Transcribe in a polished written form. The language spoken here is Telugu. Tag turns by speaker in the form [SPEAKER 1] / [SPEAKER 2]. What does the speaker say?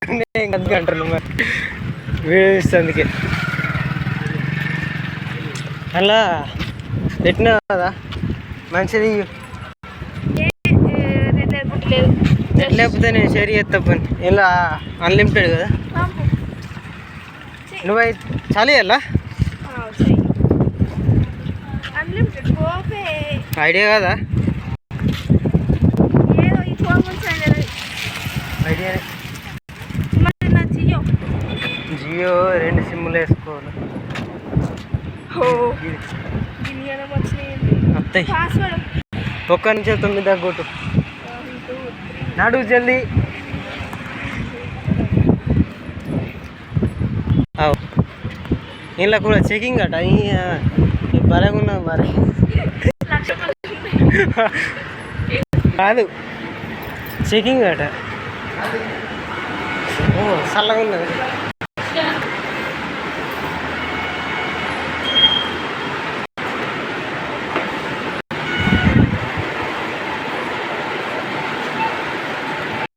[SPEAKER 1] అంటారు మరి వేస్ట్ అందుకే అలా పెట్టినా కదా మంచిది లేకపోతే నేను షేర్ చేస్తా పని ఇలా అన్లిమిటెడ్ కదా నువ్వు చాలు అలా ఐడియా కదా ఐడియా జియో 2 సిమ్లు వేసుకోవాలి వస్తాయి ఒక్క నుంచి 9 దాకా కొట్టు నడుగు జల్దీ ఇలా కూడా చెకింగ్ అట బలంగా ఉన్నది మరి కాదు చెకింగ్ అట ఓ చల్లగా ఉన్నది